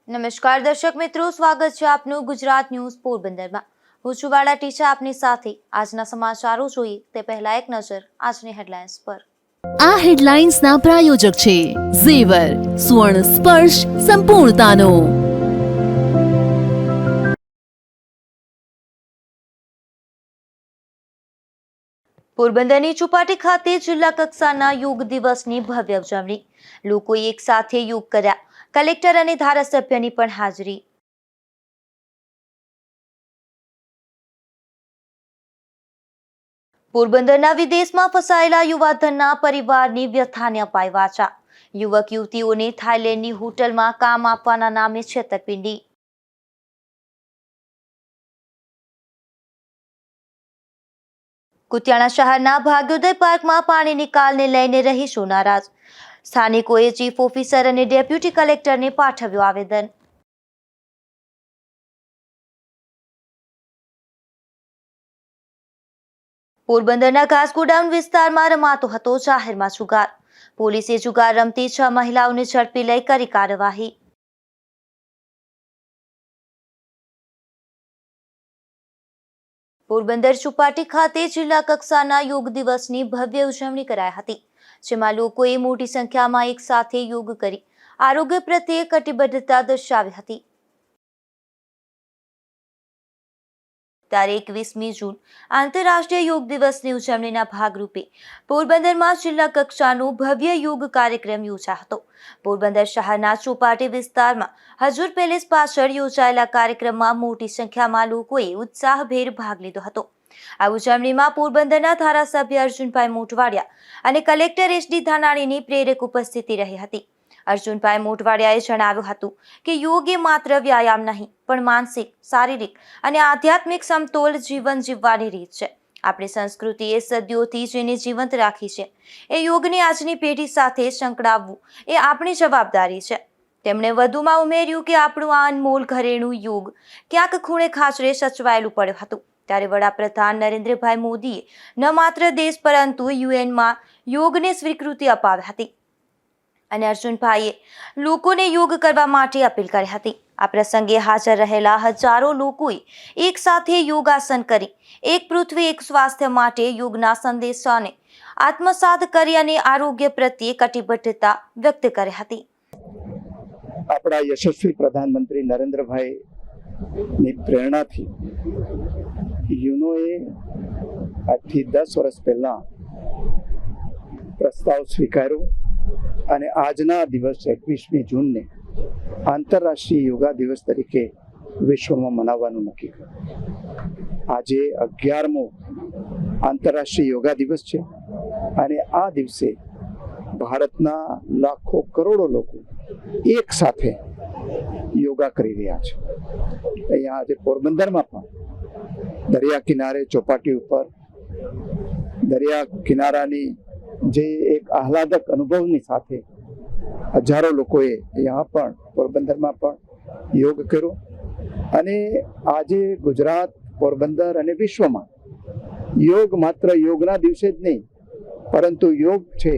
નમસ્કાર દર્શક મિત્રો, સ્વાગત છે આપનું ગુજરાત ન્યૂઝ પોરબંદરમાં। હું છું વાળા ટીચા આપની સાથે। આજના સમાચારો જોઈએ તે પહેલા એક નજર આજની હેડલાઇન્સ પર। આ હેડલાઇન્સના પ્રાયોજક છે ઝેવર, સુવર્ણ સ્પર્શ સંપૂર્ણતાનો। પોરબંદરની ચોપાટી ખાતે જિલ્લા કક્ષાના યોગ દિવસની ભવ્ય ઉજવણી। લોકોએ એક સાથે યોગ કર્યા। કલેક્ટર અને ધારાસભ્યની પણ હાજરી। પોરબંદરના વિદેશમાં ફસાયેલા યુવાધનના પરિવારની વ્યથાને અપાઈ વાચા। યુવક યુવતીઓને થાઇલેન્ડની હોટલમાં કામ આપવાના નામે છેતરપિંડી। કુતિયાણા શહેરના ભાગ્યોદય પાર્કમાં પાણી નિકાલને લઈને રહીશો નારાજ। સ્થાનિકોએ ચીફ ઓફિસર અને ડેપ્યુટી કલેક્ટરને પાઠવ્યું આવેદન। પોરબંદરના ઘાસ ગોડાઉન વિસ્તારમાં રમાતો હતો જાહેરમાં જુગાર। પોલીસે જુગાર રમતી 6 મહિલાઓને ઝડપી લઈ કરી કાર્યવાહી। પોરબંદર ચોપાટી ખાતે જિલ્લા કક્ષાના યોગ દિવસની ભવ્ય ઉજવણી કરાઈ હતી, જેમાં લોકોએ મોટી સંખ્યામાં એક સાથે યોગ કરી આરોગ્ય પ્રત્યે કટિબદ્ધતા દર્શાવી હતી। ત્યારે 21મી જૂન આંતરરાષ્ટ્રીય યોગ દિવસની ઉજવણીના ભાગરૂપે પોરબંદરમાં જિલ્લા કક્ષાનો ભવ્ય યોગ કાર્યક્રમ યોજાયો હતો। પોરબંદર શહેરના ચોપાટી વિસ્તારમાં હજુર પેલેસ પાછળ યોજાયેલા કાર્યક્રમમાં મોટી સંખ્યામાં લોકોએ ઉત્સાહભેર ભાગ લીધો હતો। આ ઉજવણીમાં પોરબંદરના ધારાસભ્ય અર્જુનભાઈ મોટવાડિયા અને કલેક્ટર એસડી ધાનાણીની પ્રેરક ઉપસ્થિતિ રહી હતી। અર્જુનભાઈ મોટવાડિયાએ જણાવ્યું હતું કે યોગ એ માત્ર વ્યાયામ નહીં, પણ માનસિક, શારીરિક અને આધ્યાત્મિક સમતોલ જીવન જીવવાની રીત છે। આપણી સંસ્કૃતિએ સદીઓથી જેને જીવંત રાખી છે, એ યોગને આજની પેઢી સાથે સંકળાવવું એ આપણી જવાબદારી છે। તેમણે વધુમાં ઉમેર્યું કે આપણું આ અનમોલ ઘરેણું યોગ ક્યાંક ખૂણે ખાચરે સચવાયેલું પડ્યું હતું, ત્યારે વડાપ્રધાન નરેન્દ્રભાઈ મોદીએ ન માત્ર દેશ પરંતુ યુએનમાં યોગને સ્વીકૃતિ અપાવી હતી અને અર્જુનભાઈએ લોકોને યોગ કરવા માટે અપીલ કરી હતી। આ પ્રસંગે હાજર રહેલા હજારો લોકોએ એક સાથે યોગાસન કરી એક પૃથ્વી એક સ્વાસ્થ્ય માટે યોગના સંદેશાને આત્મસાત કરી અને આરોગ્ય પ્રત્યે કટિબદ્ધતા વ્યક્ત કરી હતી। આપણા યશસ્વી પ્રધાનમંત્રી નરેન્દ્રભાઈ ની પ્રેરણાથી યુનોએ આજથી 10 વર્ષ પહેલા પ્રસ્તાવ સ્વીકાર્યો અને આજના દિવસ 21મી જૂનને આંતરરાષ્ટ્રીય યોગા દિવસ તરીકે વિશ્વમાં મનાવવાનું નક્કી કર્યું। આજે 11મો આંતરરાષ્ટ્રીય યોગા દિવસ છે અને આ દિવસે ભારતના લાખો કરોડો લોકો એક સાથે યોગા કરી રહ્યા છે। અહીંયા આજે પોરબંદરમાં પણ દરિયા કિનારે ચોપાટી ઉપર દરિયા કિનારાની જે એક આહલાદક અનુભવની સાથે હજારો લોકોએ અહીંયા પણ પોરબંદરમાં પણ યોગ કર્યો અને આજે ગુજરાત, પોરબંદર અને વિશ્વમાં યોગ માત્ર યોગના દિવસે જ નહીં, પરંતુ યોગ છે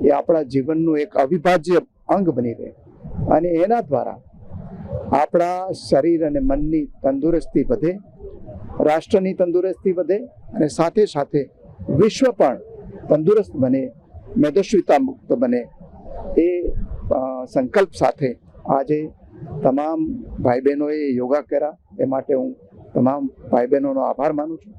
એ આપણા જીવનનું એક અવિભાજ્ય અંગ બની રહે અને એના દ્વારા આપણા શરીર અને મનની તંદુરસ્તી વધે, રાષ્ટ્રની તંદુરસ્તી વધે અને સાથે સાથે વિશ્વ પણ તંદુરસ્ત બને, મેદસ્વીતા મુક્ત બને। એ સંકલ્પ સાથે આજે તમામ ભાઈ બહેનોએ યોગા કર્યા, એ માટે હું તમામ ભાઈ બહેનોનો આભાર માનું છું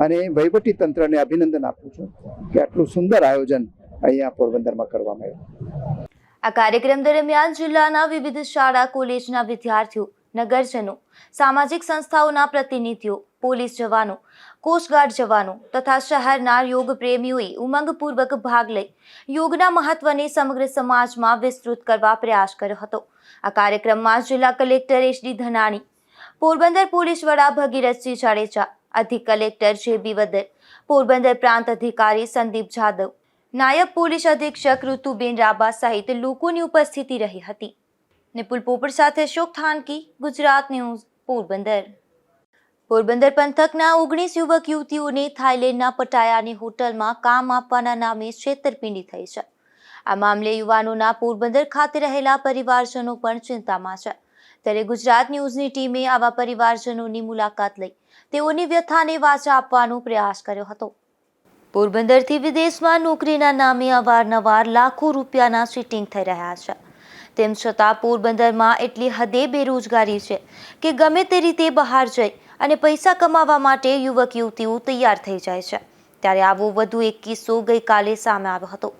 અને વહીવટી તંત્રને અભિનંદન આપું છું કે આટલું સુંદર આયોજન અહીંયા પોરબંદરમાં કરવામાં આવ્યું। આ કાર્યક્રમ દરમિયાન જિલ્લાના વિવિધ શાળા કોલેજના વિદ્યાર્થીઓ, નગરજનો, સામાજિક સંસ્થાઓના પ્રતિનિધિઓ, પોલીસ જવાનો, કોસ્ટગાર્ડ જવાનો તથા શહેરના યોગ પ્રેમીઓએ ઉમંગપૂર્વક ભાગ લઈ યોગના મહત્વને સમગ્ર સમાજમાં વિસ્તૃત કરવા પ્રયાસ કર્યો હતો। આ કાર્યક્રમમાં જિલ્લા કલેક્ટર એસડી ધાનાણી, પોરબંદર પોલીસ વડા ભગીરથસિંહ જાડેજા, અધિક કલેક્ટર જેબી વદર, પોરબંદર પ્રાંત અધિકારી સંદીપ જાદવ, નાયબ પોલીસ અધિક્ષક ઋતુબેન રાબા સહિત લોકોની ઉપસ્થિતિ રહી હતી। નિપુલ પોપટ સાથે અશોક થાનકી, ગુજરાત ન્યૂઝ, પોરબંદર। પોરબંદર પંથકના 19 યુવક યુવતીઓને થાઇલેન્ડના પટાયાની હોટલમાં કામ આપવાના નામે છેતરપિંડી થઈ છે। આ મામલે યુવાનોના પોરબંદર ખાતે રહેલા પરિવારજનો પણ ચિંતામાં છે। ત્યારે ગુજરાત ન્યૂઝની ટીમે આવા પરિવારજનોની મુલાકાત લઈ તેઓની વ્યથાને વાચા આપવાનો પ્રયાસ કર્યો હતો. પોરબંદરથી વિદેશમાં નોકરીના નામે અવારનવાર લાખો રૂપિયાના ચીટિંગ થઈ રહ્યા છે. તેમ છતાં પોરબંદરમાં એટલી હદે બેરોજગારી છે કે ગમે તે રીતે બહાર જઈ અને પૈસા કમાવા માટે યુવક યુવતીઓ તૈયાર થઈ જાય છે. ત્યારે આવો વધુ એક કિસ્સો ગઈકાલે સામે આવ્યો હતો,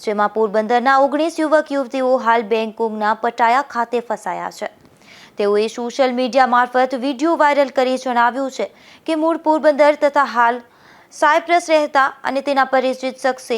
જેમાં પોરબંદરના 19 યુવક યુવતીઓ હાલ બેંકોકના પટાયા ખાતે ફસાયા છે. તેઓએ સોશિયલ મીડિયા મારફત વિડીયો વાયરલ કરી જણાવ્યું છે કે મૂળ પોરબંદર તથા હાલ સાયપ્રસ રહેતા અને તેના પરિચિત શખ્સે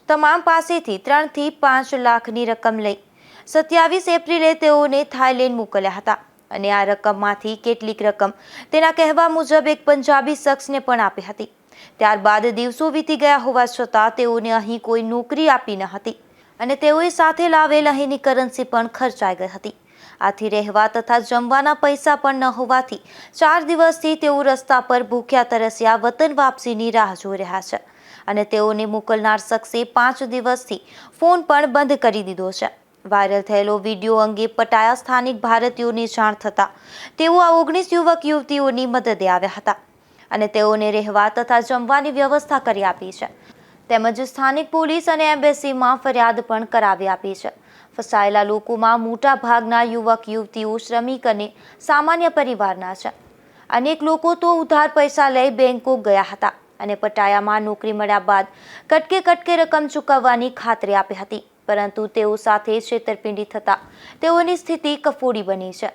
તમામ પાસેથી 3 થી 5 લાખની રકમ લઈ 27 એપ્રિલે તેઓને થાઇલેન્ડ મોકલ્યા હતા અને આ રકમમાંથી કેટલીક રકમ તેના કહેવા મુજબ એક પંજાબી શખ્સને પણ આપી હતી. ત્યારબાદ દિવસો વીતી ગયા હોવા છતાં તેઓને અહીં કોઈ નોકરી આપી ન હતી અને તેઓએ સાથે લાવેલ અહીંની કરન્સી પણ ખર્ચાઈ ગઈ હતી. આથી રહેવા તથા જમવાના પૈસા પણ ન હોવાથી 4 દિવસથી તેઓ રસ્તા પર ભૂખ્યા તરસ્યા વતન વાપસીની રાહ જોઈ રહ્યા છે અને તેઓને મોકલનાર શખ્સે 5 દિવસથી ફોન પણ બંધ કરી દીધો છે. વાયરલ થયેલો વિડીયો અંગે પટાયા સ્થાનિક ભારતીયોને જાણ થતાં તેઓ આ 19 યુવક યુવતીઓની મદદે આવ્યા હતા અને તેઓને રહેવા તથા જમવાની વ્યવસ્થા કરી આપી છે. તેમજ સ્થાનિક પોલીસ અને એમ્બેસીમાં ફરિયાદ પણ કરાવી આપી છે. ફસાયેલા લોકોમાં મોટા ભાગના યુવક યુવતીઓ શ્રમિક અને સામાન્ય પરિવારના છે. અનેક લોકો તો ઉધાર પૈસા લઈ બેંકોક ગયા હતા અને પટાયામાં નોકરી મળ્યા બાદ કટકે રકમ ચૂકવવાની ખાતરી આપી હતી, પરંતુ તેઓ સાથે છેતરપિંડી થતા તેઓની સ્થિતિ કફોડી બની છે.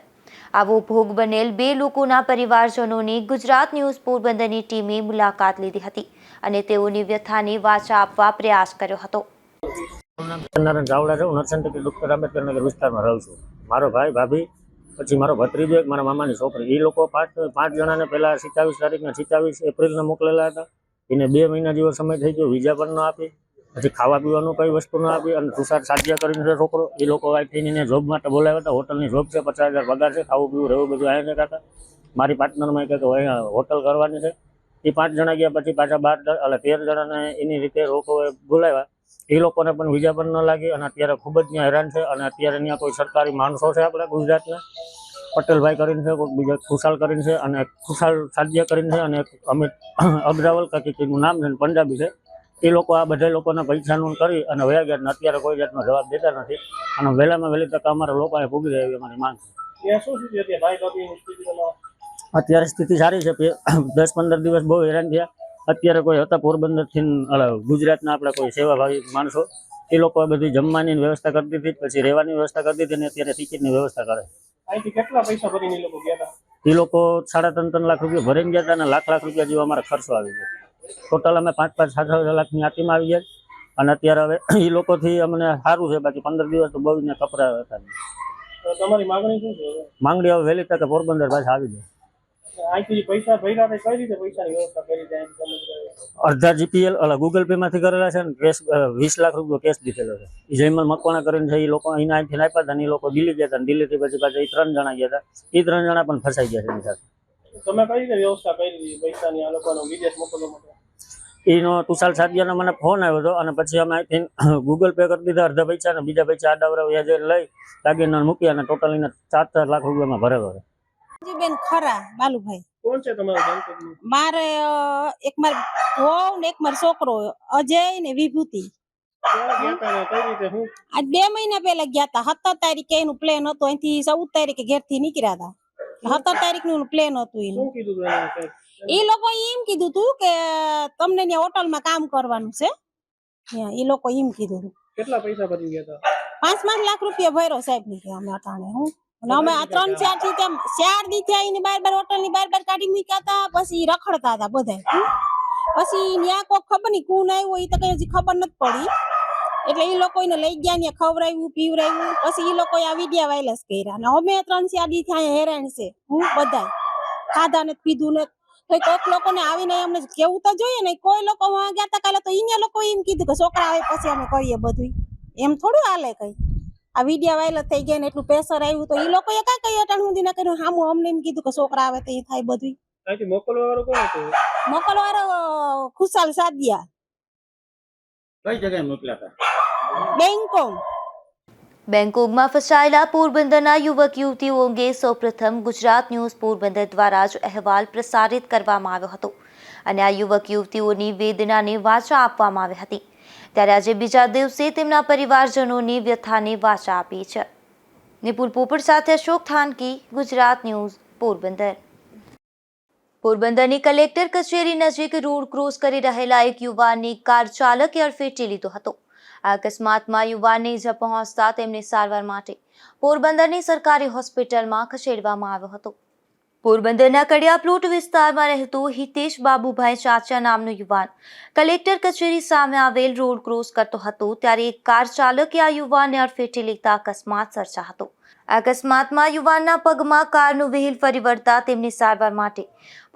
આવો ભોગ બનેલ 2 લોકોના પરિવારજનોની ગુજરાત ન્યૂઝ પોરબંદરની ટીમે મુલાકાત લીધી હતી અને તેઓની વ્યથાને વાચા આપવા પ્રયાસ કર્યો હતો. નારાયણ ચાવડા છે. હું નરસંગ ડોક્ટર આંબેડકર નગર વિસ્તારમાં રહું છું. મારો ભાઈ, ભાભી, પછી મારો ભત્રીજો, એક મારા મામાની છોકરી, એ લોકો પાંચ જણાને પહેલા 27 તારીખના 27 એપ્રિલને મોકલેલા હતા. એને 2 મહિના જેવો સમય થઈ ગયો, વિઝા પણ ન આપી, પછી ખાવા પીવાનું કઈ વસ્તુ ન આપી અને તુષાર સાધ્યા કરીને છે છોકરો. એ લોકો અહીંથી એને જોબ માટે બોલાવ્યા હતા. હોટલની જોબ છે, 50,000 પગાર છે, ખાવું પીવું રહેવું બધું અહીંયા હતા. મારી પાર્ટનરમાં કહે કે અહીંયા હોટલ કરવાની છે. એ 5 જણા ગયા, પછી પાછા 13 જણાને એની રીતે લોકોએ બોલાવ્યા. એ લોકોને પણ વિઝા પણ ન લાગી અને અત્યારે ખૂબ જ ત્યાં હેરાન છે. અને અત્યારે ત્યાં કોઈ સરકારી માણસો છે આપણા ગુજરાતના, પટેલભાઈ કરીને છે, કોઈ બીજા ખુશાલ કરીને છે અને ખુશાલ સાધ્યા કરીને છે અને અમિત અગ્રાવલ કાકીનું નામ છે, પંજાબી છે. એ લોકો આ બધા લોકોના પૈસાનું કરી અને વયા ગયા ને અત્યારે કોઈ જાતનો જવાબ દેતા નથી અને વહેલામાં વહેલી તક અમારા લોકોને ભૂગી જાય એવી અમારી માંગ છે. અત્યારે સ્થિતિ સારી છે. 10-15 દિવસ બહુ હેરાન થયા. અત્યારે કોઈ હતા પોરબંદરથી ગુજરાતના આપણે કોઈ સેવાભાવી માણસો, એ લોકો બધી જમવાની વ્યવસ્થા કરતી હતી, પછી રહેવાની વ્યવસ્થા કરતી હતી અને અત્યારે ટિકિટની વ્યવસ્થા કરે. કેટલા પૈસા ભરીને એ લોકો ગયા હતા? એ લોકો 3.5 લાખ રૂપિયા ભરીને ગયા હતા અને લાખ રૂપિયા જેવો અમારે ખર્ચો આવી ગયો. ટોટલ અમે 5-6 લાખની આતીમાં આવી ગયા અને અત્યારે હવે એ લોકોથી અમને સારું છે. બાકી 15 દિવસ તો બહુ ને કપરા હતા. તમારી માંગણી શું છે? માંગણી હવે વહેલી તકે પોરબંદર પાછા આવી જાય. અહીંથી પૈસા ભર્યા કઈ રીતે પૈસાની વ્યવસ્થા કરી જાય? અડધા જીપીએલ ગૂગલ પે માંથી કરેલા છે ને કેશ 20 લાખ રૂપિયા કેશ દીધેલો છે. એ જયમલ મકવાણા કરીને છે. એ લોકો અહીંના અહીંથી આપ્યા હતા ને એ લોકો દિલ્હી ગયા હતા. દિલ્હીથી પછી પાછા એ 3 જણા ગયા હતા. એ 3 જણા પણ ફસાઈ ગયા છે એની સાથે. તમે કઈ રીતે વ્યવસ્થા કરી પૈસાની આ લોકોનો વિદેશ મોકલવા માટે? એનો તુષાર સાધ્યાનો મને ફોન આવ્યો હતો અને પછી અમે અહીંથી ગૂગલ પે કરી દીધા અડધા પૈસા ને બીજા પૈસા આડાવરા વ્યાજે લઈ દાગીના મૂકી અને ટોટલ એને 4 લાખ રૂપિયામાં ભરેલો છે. બેન ખરા બાલુભાઈ. કોણ છે તમારો જાણતો? મારે એક માર વહુ ને એક મારો છોકરો અજય ને વિભૂતિ. આજ 2 મહિના પહેલા ગયા હતા. 17 તારીખે એનું પ્લેન હતું. અહીંથી 14 તારીખે ઘેર થી નીકળ્યા હતા. 17 તારીખનું પ્લેન હતું એનું. એ લોકો એમ કીધું તું કે તમને ત્યાં હોટલમાં કામ કરવાનું છે. એ લોકો એમ કીધું હતું. કેટલા પૈસા ભરી ગયા હતા? 5 લાખ રૂપિયા ભર્યો સાહેબ ની કે અમે અટાણે હું અને અમે આ 3-4 થી તેમ 4 દી થયા એની બાર હોટલ ની બાર કાઢી મૂક્યા હતા. પછી રખડતા હતા બધા. પછી ત્યાં કોઈ ખબર નહીં કોણ આવ્યો એ તો કઈ હજી ખબર નથી પડી. એટલે એ લોકો એને લઈ ગયા ને ખવડાવ્યું પીવડાવ્યું. પછી એ લોકો આ વિડિયા વાયરસ કર્યા અને અમે 3-4 દી થયા હેરાન છે. હું બધા ખાધા ને પીધું ને તો કોઈક લોકોને આવીને અમને કેવું તો જોઈએ ને. કોઈ લોકો ગયા હતા કાલે તો અહીંયા લોકો એમ કીધું કે છોકરા આવે પછી અમે કરીએ બધું. એમ થોડું હાલે કઈ. આ વિડિયા વાયરલ થઈ ગયા ને એટલું પ્રેશર આવ્યું તો એ લોકોએ કાંઈ કઈ અટાણ સુધી ના કર્યું. હામું અમને એમ કીધું કે છોકરા આવે તો એ થાય બધું. અહીંથી મોકલવા વાળો કોણ હતો? મોકલવાળો ખુશાલ સાદિયા. કઈ જગ્યાએ મોકલ્યા હતા? બેંકોક. બેંકોકમાં ફસાયેલા પોરબંદરના યુવક યુવતીઓ અંગે સૌપ્રથમ ગુજરાત ન્યૂઝ પોરબંદર દ્વારા જ અહેવાલ પ્રસારિત કરવામાં આવ્યો હતો અને આ યુવક યુવતીઓની વેદનાને વાચા આપવામાં આવી હતી. ત્યારે આજે બીજા દિવસે તેમના પરિવારજનોની વ્યથાને વાચા આપી છે. નિપુલ પોપટ સાથે અશોક થાનકી, ગુજરાત ન્યૂઝ પોરબંદર. પોરબંદરની કલેક્ટર કચેરી નજીક રોડ ક્રોસ કરી રહેલા એક યુવાનની કાર ચાલકે અડફેટે લીધો હતો. આ અકસ્માતમાં યુવાનને ઈજા પહોંચતા તેમને સારવાર માટે પોરબંદરની સરકારી હોસ્પિટલમાં ખસેડવામાં આવ્યો હતો. પોરબંદરના કડિયા પ્લોટ વિસ્તારમાં રહેતો હિતેશ બાબુભાઈ ચાચા નામનો યુવાન કલેક્ટર કચેરી સામે આવેલ રોડ ક્રોસ કરતો હતો ત્યારે એક કાર ચાલકે આ યુવાનને અડફેટે લેતા અકસ્માત સર્જા હતો. આ અકસ્માતમાં યુવાનના પગમાં કારનું વ્હીલ ફરી વળતા તેમને સારવાર માટે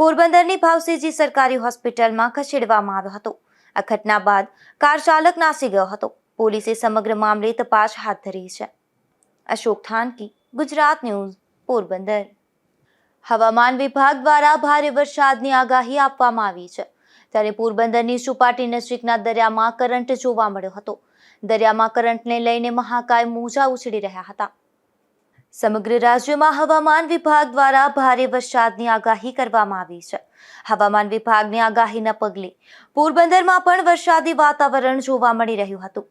પોરબંદરની ભાવસીજી સરકારી હોસ્પિટલમાં ખસેડવામાં આવ્યો હતો. આ ઘટના બાદ કાર ચાલક નાસી ગયો હતો. પોલીસે સમગ્ર મામલે તપાસ હાથ ધરી છે. અશોક થાનકી, ગુજરાત ન્યૂઝ પોરબંદર. હવામાન વિભાગ દ્વારા ભારે વરસાદની આગાહી આપવામાં આવી છે ત્યારે પોરબંદરની ચોપાટી નજીકના દરિયામાં કરંટ જોવા મળ્યો હતો. દરિયામાં કરંટને લઈને મહાકાય મોજા ઉછળી રહ્યા હતા. સમગ્ર રાજ્યમાં હવામાન વિભાગ દ્વારા ભારે વરસાદની આગાહી કરવામાં આવી છે. હવામાન વિભાગની આગાહીના પગલે પોરબંદરમાં પણ વરસાદી વાતાવરણ જોવા મળી રહ્યું હતું.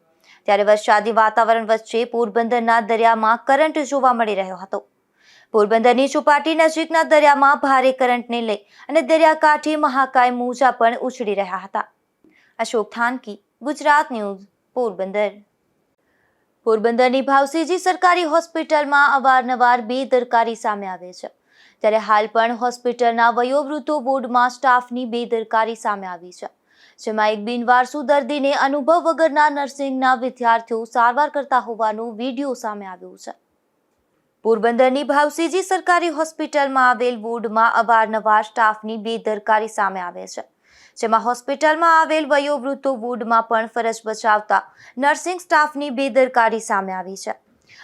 ત્યારે વરસાદી વાતાવરણ વચ્ચે પોરબંદરના દરિયામાં કરંટ જોવા મળી રહ્યો હતો. પોરબંદરની ચોપાટી નજીકના દરિયામાં ભારે કરંટને લઈ અને દરિયાકાંઠે મહાકાય મોજા પણ ઉછળી રહ્યા હતા. અશોક થાનકી, ગુજરાત ન્યૂઝ પોરબંદર. પોરબંદરની ભાવસીજી સરકારી હોસ્પિટલમાં અવારનવાર બેદરકારી સામે આવે છે ત્યારે હાલ પણ હોસ્પિટલના વયોવૃદ્ધો વોર્ડમાં સ્ટાફની બેદરકારી સામે આવી છે, જેમાં એક બિનવારસુ દર્દીને અનુભવ વગરના નર્સિંગના વિદ્યાર્થીઓ સારવાર કરતા હોવાનો વિડીયો સામે આવ્યો છે. પોરબંદરની ભાવસીજી સરકારી હોસ્પિટલમાં આવેલ વોર્ડમાં અવારનવાર સ્ટાફની બેદરકારી સામે આવે છે, જેમાં હોસ્પિટલમાં આવેલ વયોવૃદ્ધો વોર્ડમાં પણ ફરજ બજાવતા નર્સિંગ સ્ટાફની બેદરકારી સામે આવી છે.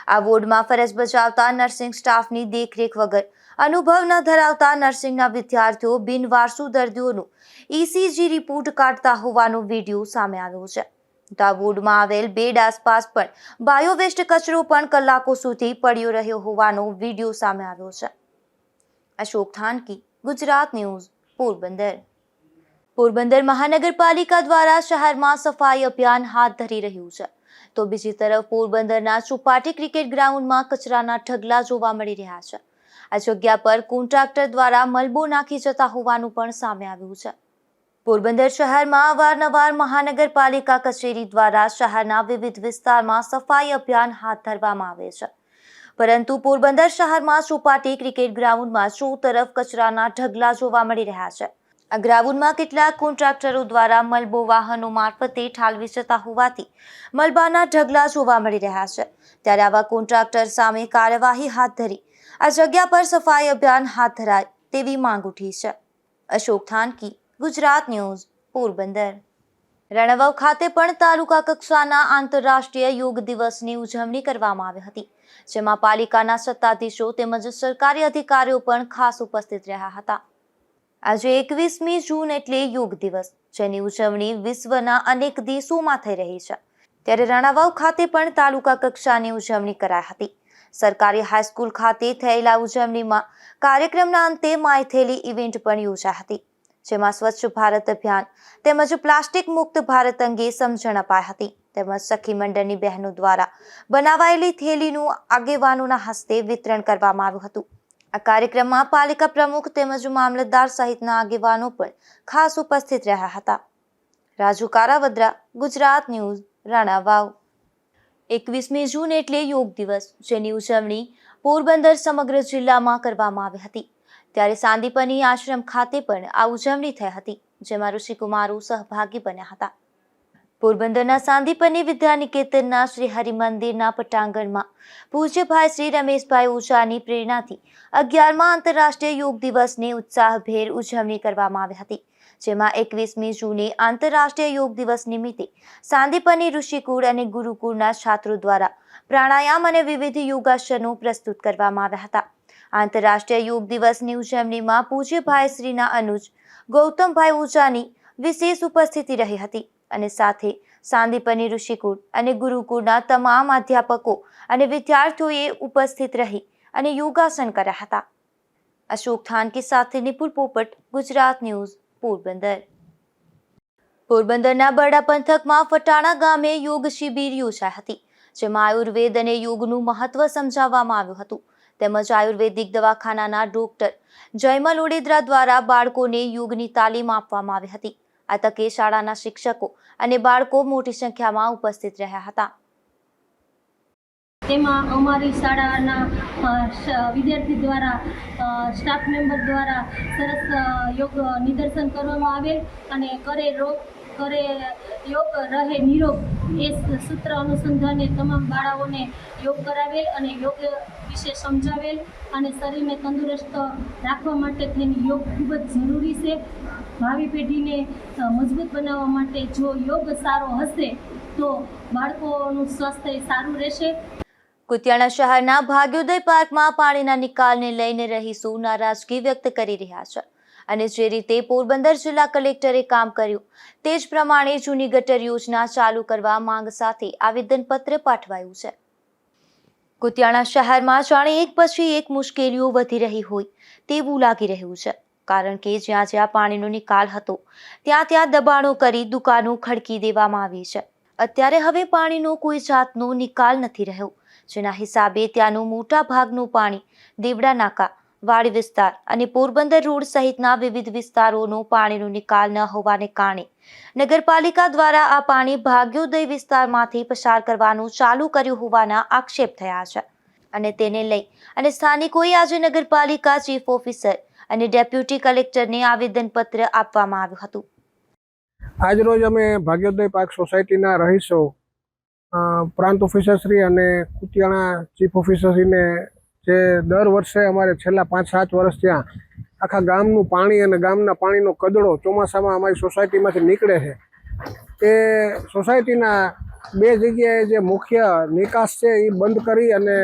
આ વોર્ડમાં ફરજ બજાવતા નર્સિંગ સ્ટાફની દેખરેખ વગર અનુભવ ન ધરાવતા નર્સિંગના વિદ્યાર્થીઓ બિનવારસુ દર્દીઓનું ECG રિપોર્ટ કાઢતા હોવાનો વિડીયો સામે આવ્યો છે. તો આ વોર્ડમાં આવેલ બેડ આસપાસ પણ બાયોવેસ્ટ કચરો પણ કલાકો સુધી પડ્યો રહ્યો હોવાનો વિડીયો સામે આવ્યો છે. અશોક થાનકી, ગુજરાત ન્યૂઝ પોરબંદર. પોરબંદર મહાનગરપાલિકા દ્વારા શહેરમાં સફાઈ અભિયાન હાથ ધરી રહ્યું છે તો બીજી તરફ પોરબંદરના ચોપાટી ક્રિકેટ ગ્રાઉન્ડમાં કચરાના ઢગલા જોવા મળી રહ્યા છે. આ જગ્યા પર કોન્ટ્રાક્ટર દ્વારા મલબો નાખી જતા હોવાનું પણ સામે આવ્યું છે. પોરબંદર શહેરમાં અવારનવાર મહાનગરપાલિકા કચેરી દ્વારા શહેરના વિવિધ વિસ્તારમાં સફાઈ અભિયાન હાથ ધરવામાં આવે છે, પરંતુ પોરબંદર શહેરમાં ચોપાટી ક્રિકેટ ગ્રાઉન્ડમાં ચો તરફ કચરાના ઢગલા જોવા મળી રહ્યા છે. આ ગ્રાઉન્ડમાં કેટલાક કોન્ટ્રાક્ટરો દ્વારા મલબો વાહનો મારફતે ઠાલવી જતા હોવાથી મલબાના ઢગલા જોવા મળી રહ્યા છે. ત્યારે આવા કોન્ટ્રાક્ટર સામે કાર્યવાહી હાથ ધરી આ જગ્યા પર સફાઈ અભિયાન હાથ ધરાય તેવી માંગ ઉઠી છે. અશોક થાનકી, ગુજરાત ન્યૂઝ પોરબંદર. રણવાવ ખાતે પણ તાલુકા કક્ષાના આંતરરાષ્ટ્રીય યોગ દિવસની ઉજવણી કરવામાં આવી હતી, જેમાં પાલિકાના સત્તાધીશો તેમજ સરકારી અધિકારીઓ પણ ખાસ ઉપસ્થિત રહ્યા હતા. આજે 21મી જૂન એટલે યોગ દિવસ, જેની ઉજવણી વિશ્વના અનેક દેશોમાં થઈ રહી છે. ત્યારે રણાવાવ ખાતે પણ તાલુકા કક્ષાની ઉજવણી કરાઈ હતી. સરકારી હાઈસ્કૂલ ખાતે થયેલા ઉજવણીમાં કાર્યક્રમના અંતે માયથેલી ઇવેન્ટ પણ યોજાઈ હતી, જેમાં સ્વચ્છ ભારત અભિયાન તેમજ પ્લાસ્ટિક મુક્ત ભારત અંગે સમજણ અપાઈ હતી. તેમજ સખી મંડળની બહેનો દ્વારા બનાવાયેલી થેલીનું આગેવાનોના હસ્તે વિતરણ કરવામાં આવ્યું હતું. આ કાર્યક્રમમાં પાલિકા પ્રમુખ તેમજ મામલતદાર સહિતના આગેવાનો પણ ખાસ ઉપસ્થિત રહ્યા હતા. રાજુ કારાવદ્રા, ગુજરાત ન્યૂઝ, રણાવાવ. 21મી જૂન એટલે યોગ દિવસ, જેની ઉજવણી પોરબંદર સમગ્ર જિલ્લામાં કરવામાં આવી હતી. ત્યારે સાંદીપની આશ્રમ ખાતે પણ આ ઉજવણી થઈ હતી, જેમાં ઋષિકુમારો સહભાગી બન્યા હતા. પોરબંદરના સાંદીપની વિદ્યાનિકેતનના શ્રી હરિમંદિરના પટાંગણમાં પૂજ્યભાઈ શ્રી રમેશભાઈ ઓઝાની પ્રેરણાથી 11મા આંતરરાષ્ટ્રીય યોગ દિવસની ઉત્સાહભેર ઉજવણી કરવામાં આવી હતી, જેમાં 21મી જૂને આંતરરાષ્ટ્રીય યોગ દિવસ નિમિત્તે સાંદીપની ઋષિકુળ અને ગુરુકુળના છાત્રો દ્વારા પ્રાણાયામ અને વિવિધ યોગાસનો પ્રસ્તુત કરવામાં આવ્યા હતા. આંતરરાષ્ટ્રીય યોગ દિવસની ઉજવણીમાં પૂજ્યભાઈ શ્રીના અનુજ ગૌતમભાઈ ઓઝાની વિશેષ ઉપસ્થિતિ રહી હતી અને સાથે સાંદીપની ઋષિકુળ અને ગુરુકુળના તમામ અધ્યાપકો અને વિદ્યાર્થીઓએ ઉપસ્થિત રહી અને યોગાસન કર્યા હતા. અશોક થાનકી સાથે નિપુલ પોપટ, ગુજરાત ન્યૂઝ, પોરબંદર. પોરબંદરના બરડા પંથકમાં ફટાણા ગામે યોગ શિબિર યોજાઈ હતી, જેમાં આયુર્વેદ અને યોગનું મહત્વ સમજાવવામાં આવ્યું હતું. તેમજ આયુર્વેદિક દવાખાનાના ડોક્ટર જયમલ ઓડેદરા દ્વારા બાળકોને યોગની તાલીમ આપવામાં આવી હતી. આ તકે શાળાના શિક્ષકો અને બાળકો મોટી સંખ્યામાં ઉપસ્થિત રહ્યા હતા. તેમાં અમારી શાળાના વિદ્યાર્થી દ્વારા સ્ટાફ મેમ્બર દ્વારા સરસ યોગ નિદર્શન કરવામાં આવેલ અને કરે યોગ રહે નિરોગ એ સૂત્ર અનુસંધાને તમામ બાળાઓને યોગ કરાવેલ અને યોગ વિશે સમજાવેલ અને શરીરને તંદુરસ્ત રાખવા માટે થઈને યોગ ખૂબ જ જરૂરી છે. ભાવિ પેઢીને મજબૂત બનાવવા માટે જો યોગ સારો હશે તો બાળકોનું સ્વાસ્થ્ય સારું રહેશે. કુતિયાણા શહેરના ભાગ્યોદય પાર્કમાં પાણીના નિકાલને લઈને રહીશો નારાજગી વ્યક્ત કરી રહ્યા છે અને જે રીતે પોરબંદર જિલ્લા કલેક્ટરે કામ કર્યું તે જ પ્રમાણે જૂની ગટર યોજના ચાલુ કરવા માંગ સાથે આવેદનપત્ર પાઠવાયું છે. કુતિયાણા શહેરમાં જાણે એક પછી એક મુશ્કેલીઓ વધી રહી હોય તેવું લાગી રહ્યું છે, કારણ કે જ્યાં જ્યાં પાણીનો નિકાલ હતો ત્યાં દબાણો કરી દુકાનો ખડકી દેવામાં આવી છે. અત્યારે હવે પાણીનો કોઈ જાતનો નિકાલ નથી રહ્યો, જેના હિસાબે ત્યાંનું મોટા ભાગનું પાણી દેવડા નાકા, વાડી વિસ્તાર અને પોરબંદર રોડ સહિતના વિવિધ વિસ્તારોનો પાણીનો નિકાલ ન હોવાને કારણે નગરપાલિકા દ્વારા આ પાણી ભાગ્યોદય વિસ્તારમાંથી પસાર કરવાનું ચાલુ કર્યું હોવાના આક્ષેપ થયા છે અને તેને લઈ અને સ્થાનિકોએ આજે નગરપાલિકા ચીફ ઓફિસર અને ડેપ્યુટી કલેક્ટરને આવેદનપત્ર આપવામાં આવ્યું હતું. આજરોજ અમે ભાગ્યોદય પાર્ક સોસાયટીના રહીશો પ્રાંત ઓફિસરશ્રી અને કુતિયાણા ચીફ ઓફિસરશ્રીને જે દર વર્ષે અમારે છેલ્લા 5-7 વર્ષ ત્યાં આખા ગામનું પાણી અને ગામના પાણીનો કદડો ચોમાસામાં અમારી સોસાયટીમાંથી નીકળે છે. એ સોસાયટીના 2 જગ્યાએ જે મુખ્ય નિકાસ છે એ બંધ કરી અને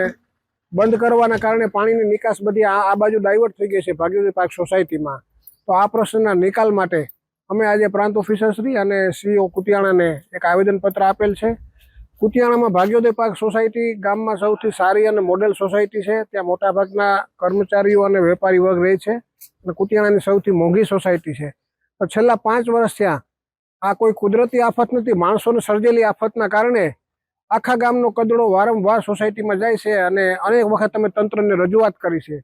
બંધ કરવાના કારણે પાણીની નિકાસ બધી આ બાજુ ડાયવર્ટ થઈ ગઈ છે ભાગ્યોદય પાર્ક સોસાયટીમાં. તો આ પ્રશ્નના નિકાલ માટે અમે આજે પ્રાંત ઓફિસરશ્રી અને સીઓ કુતિયાણાને એક આવેદનપત્ર આપેલ છે. કુતિયાણામાં ભાગ્યોદય પાર્ક સોસાયટી ગામમાં સૌથી સારી અને મોડેલ સોસાયટી છે. ત્યાં મોટાભાગના કર્મચારીઓ અને વેપારી વર્ગ રહે છે અને કુતિયાણાની સૌથી મોંઘી સોસાયટી છે. તો છેલ્લા 5 વર્ષ થયા આ કોઈ કુદરતી આફત નથી, માણસોને સર્જેલી આફતના કારણે આખા ગામનો કદડો વારંવાર સોસાયટીમાં જાય છે અને અનેક વખત અમે તંત્રને રજૂઆત કરી છે.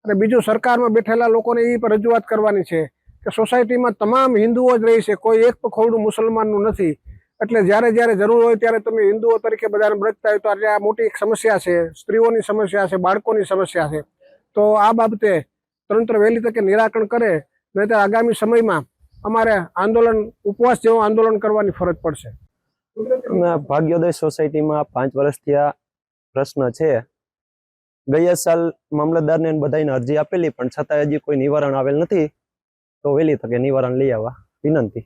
અને બીજું સરકારમાં બેઠેલા લોકોને એ પણ રજૂઆત કરવાની છે કે સોસાયટીમાં તમામ હિન્દુઓ જ રહી છે, કોઈ એક પણ ખોરડું મુસલમાનનું નથી. એટલે જ્યારે જરૂર હોય ત્યારે તમે હિન્દુઓ તરીકે બધાને બ્રજતા હોય તો આજે આ મોટી એક સમસ્યા છે, સ્ત્રીઓની સમસ્યા છે, બાળકોની સમસ્યા છે. તો આ બાબતે તંત્ર વહેલી તકે નિરાકરણ કરે, નહીંતર આગામી સમયમાં અમારે ઉપવાસ જેવું આંદોલન કરવાની ફરજ પડશે. ભાગ્યોદય સોસાયટીમાં 5 વર્ષથી આ પ્રશ્ન છે. ગયા સાલ મામલતદારને બધાને અરજી આપેલી પણ છતાં હજી કોઈ નિવારણ આવેલ નથી. તો વહેલી તકે નિવારણ લઈ આવવા વિનંતી.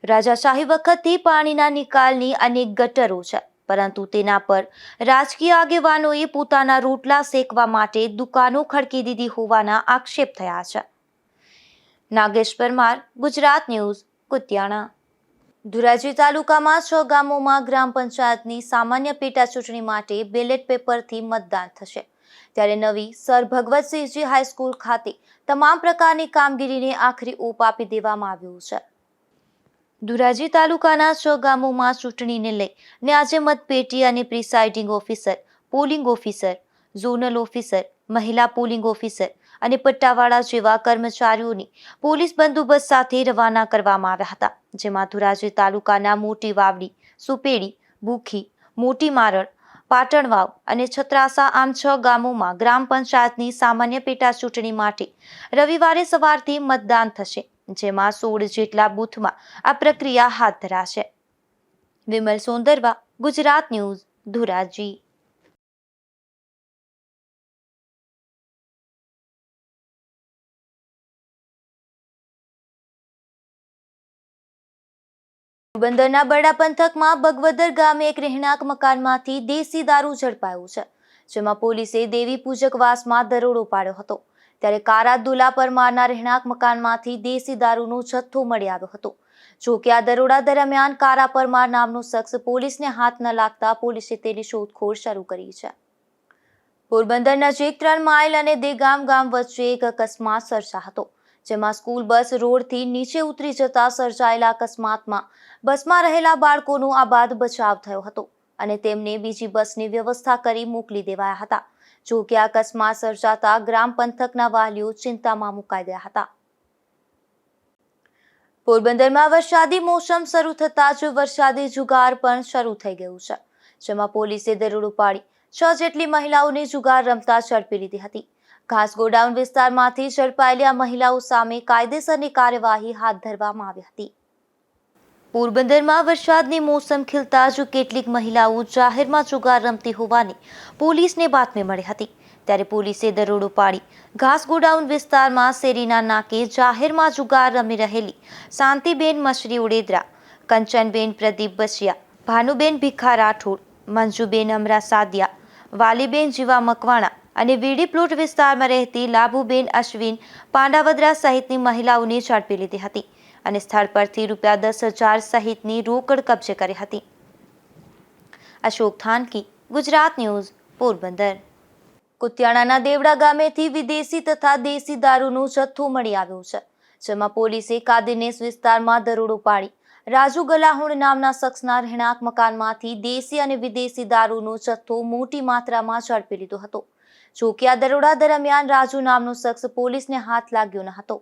રાજાશાહી વખતથી પાણીના નિકાલની અનેક ગટરો છે, પરંતુ તેના પર રાજકીય આગેવાનોએ પોતાના રોટલા શેકવા માટે દુકાનો ખડકી દીધી હોવાના આક્ષેપ થયા છે. નાગેશ પરમાર, ગુજરાત ન્યૂઝ, કુતિયાણા. ધોરાજી તાલુકામાં 6 ગામોમાં ગ્રામ પંચાયતની સામાન્ય પેટા ચૂંટણી માટે બેલેટ પેપરથી મતદાન થશે, ત્યારે નવી સર ભગવતસિંહજી હાઈસ્કૂલ ખાતે તમામ પ્રકારની કામગીરીને આખરી ઓપ આપી દેવામાં આવ્યું છે. ધોરાજી તાલુકાના 6 ગામોમાં ચૂંટણીને લઈને આજે મતપેટી અને presiding officer, polling officer, zonal officer, મહિલા પોલિંગ ઓફિસર અને પટ્ટાવાળા જેવા કર્મચારીઓની પોલીસ બંદોબસ્ત સાથે રવાના કરવામાં આવ્યા હતા, જેમાં ધોરાજી તાલુકાના મોટી વાવડી, સુપેડી, ભૂખી, મોટી મારણ, પાટણવાવ અને છત્રાસા આમ 6 ગામોમાં ગ્રામ પંચાયતની સામાન્ય પેટા ચૂંટણી માટે રવિવારે સવારથી મતદાન થશે, જેમાં 16 જેટલા બૂથમાં આ પ્રક્રિયા હાથ ધરાશે. વિમલ સોંદરવા, ગુજરાત ન્યૂઝ, ધોરાજી. પોરબંદરના બરડા પંથકમાં બગવદર ગામે એક રહેણાંક મકાનમાંથી દેશી દારૂ ઝડપાયું છે, જેમાં પોલીસે દેવી પૂજક વાસમાં દરોડો પાડ્યો હતો. ત્યારે કારા દુલા પરમારના રહેણાંક મકાનમાંથી દેશી દારૂનો જથ્થો મળી આવ્યો હતો, જો કે આ દરોડા દરમિયાન કારા પરમાર નામનો શખ્સ પોલીસને હાથ ન લાગતા પોલીસે તેની શોધખોળ શરૂ કરી છે. પોરબંદર નજીક 3 માઇલ અને દેગામ ગામ વચ્ચે એક અકસ્માત સર્જાયો હતો, જેમાં સ્કૂલ બસ રોડથી નીચે ઉતરી જતા સર્જાયેલા અકસ્માતમાં બસમાં રહેલા બાળકોનો આબાદ બચાવ થયો હતો અને તેમને બીજી બસની વ્યવસ્થા કરી મોકલી દેવાયા હતા. જો કે આ અકસ્માત સર્જાતા ગ્રામ પંથકના વાલીઓ ચિંતામાં મુકાઈ ગયા હતા. પોરબંદરમાં વરસાદી મોસમ શરૂ થતાં જ વરસાદી જુગાર પણ શરૂ થઈ ગયું છે, જેમાં પોલીસે દરોડો પાડી 6 જેટલી મહિલાઓને જુગાર રમતા ઝડપી લીધી હતી. ઘાસ ગોડાઉન વિસ્તારમાંથી ઝડપાયેલી આ મહિલાઓ સામે કાયદેસરની કાર્યવાહી હાથ ધરવામાં આવી હતી. પોરબંદરમાં વરસાદની મોસમ ખીલતા જ કેટલીક મહિલાઓ જાહેરમાં જુગાર રમતી હોવાની પોલીસને બાતમી મળી હતી, ત્યારે પોલીસે દરોડો પાડી ઘાસ ગોડાઉન વિસ્તારમાં શેરીના નાકે જાહેરમાં જુગાર રમી રહેલી શાંતિબેન મશરી ઉડેદરા, કંચનબેન પ્રદીપ બસિયા, ભાનુબેન ભીખા રાઠોડ, મંજુબેન અમરા સાદિયા, વાલીબેન જીવા મકવાણા અને વીડી પ્લોટ વિસ્તારમાં રહેતી લાભુબેન અશ્વિન પાંડાવદરા સહિતની મહિલાઓને ઝડપી લીધી હતી અને સ્થળ પરથી ₹10,000 સહિતની રોકડ કબજે કરી હતી. અશોક થાનકી, ગુજરાત ન્યૂઝ, પોરબંદર. કુતિયાણાના દેવડા ગામેથી વિદેશી તથા દેશી દારૂનો જથ્થો મળી આવ્યો છે, જેમાં પોલીસે કાદીનેસ વિસ્તારમાં દરોડો પાડી રાજુ ગલાહુણ નામના શખ્સના રહેણાંક મકાનમાંથી દેશી અને વિદેશી દારૂનો જથ્થો મોટી માત્રામાં ઝડપી લીધો હતો. જો કે આ દરોડા દરમિયાન રાજુ નામનો શખ્સ પોલીસને હાથ લાગ્યો ન હતો.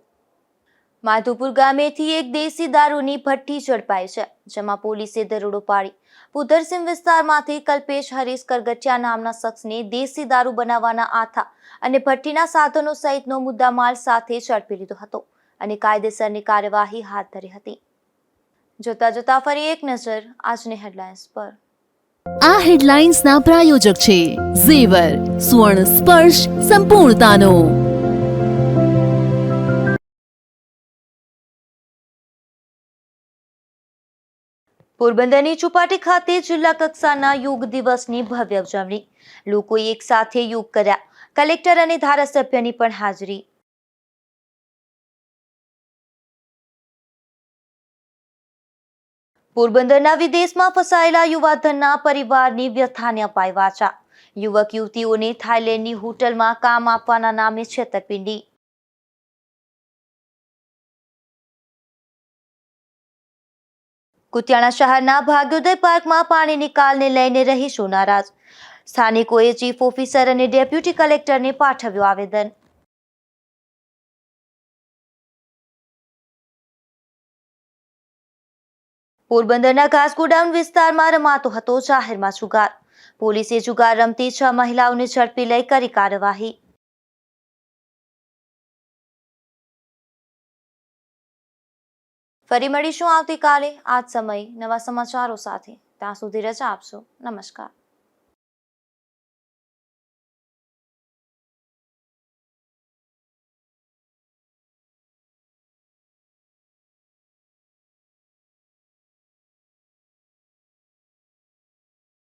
માધુપુર ગામેથી એક દેશી દારૂની ભઠ્ઠી ઝડપાઈ છે, જેમાં પોલીસે દરોડો પાડી પુધરસિંહ વિસ્તારમાંથી કલ્પેશ હરીશ કરગટિયા નામના શખ્સને દેશી દારૂ બનાવવાના આથા અને ભઠ્ઠીના સાધનો સહિતનો મુદ્દામાલ સાથે ઝડપી લીધો હતો અને કાયદેસરની કાર્યવાહી હાથ ધરી હતી. જોતા જોતા ફરી એક નજર આજની હેડલાઇન્સ પર. આ હેડલાઇન્સના પ્રાયોજક છે ઝેવર, સુવર્ણ સ્પર્શ સંપૂર્ણતાનો. પોરબંદરની ચોપાટી ખાતે જિલ્લા કક્ષાના યોગ દિવસની ભવ્ય ઉજવણી. લોકોએ એક સાથે યોગ કર્યા. કલેક્ટર અને ધારાસભ્યની પણ હાજરી. પોરબંદરના વિદેશમાં ફસાયેલા યુવાધનના પરિવારની વ્યથાને અપાઈ વાચા. યુવક યુવતીઓને થાઇલેન્ડની હોટલમાં કામ આપવાના નામે છેતરપિંડી. કુતિયાણા શહેરના ભાગ્યોદય પાર્કમાં પાણી નિકાલને લઈને રહીશો નારાજ. સ્થાનિકોએ ચીફ ઓફિસર અને ડેપ્યુટી કલેક્ટરને પાઠવ્યું આવેદન. પોરબંદરના ઘાસ ગોડાઉન વિસ્તારમાં રમાતો હતો જાહેરમાં જુગાર. પોલીસે જુગાર રમતી 6 મહિલાઓને ઝડપી લઈ કરી કાર્યવાહી. ફરી મળીશું આવતીકાલે આ જ સમયે નવા સમાચારો સાથે. ત્યાં સુધી રજા આપશો. નમસ્કાર.